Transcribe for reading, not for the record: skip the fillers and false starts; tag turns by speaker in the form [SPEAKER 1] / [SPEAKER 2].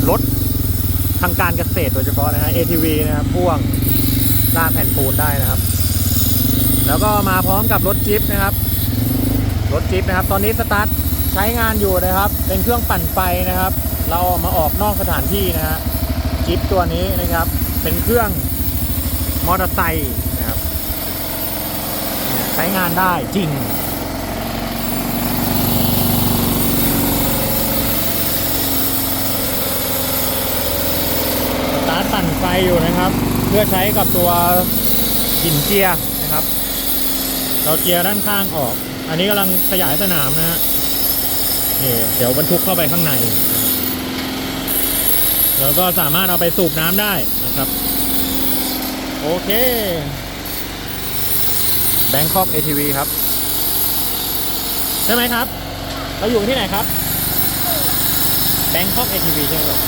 [SPEAKER 1] รถทางการเกษตรโดยเฉพาะนะฮะ ATV นะครับพ่วงลากแผ่นปูนได้นะครับแล้วก็มาพร้อมกับรถจิ๊ปนะครับตอนนี้สตาร์ทใช้งานอยู่นะครับเป็นเครื่องปั่นไฟนะครับ เรามาออกนอกสถานที่นะฮะจิ๊ปตัวนี้นะครับเป็นเครื่องมอเตอร์ไซค์นะครับใช้งานได้จริงสตาร์ทปั่นไฟอยู่นะครับเพื่อใช้กับตัวหินเจียนะครับเราเจียด้านข้างออกอันนี้กำลังขยายสนามนะฮะนี่เดี๋ยวบรรทุกเข้าไปข้างในแล้วก็สามารถเอาไปสูบน้ำได้นะครับโอเค Bangkok ATV ครับใช่ไหมครับเราอยู่ที่ไหนครับ Bangkok ATV ใช่ไหมครับ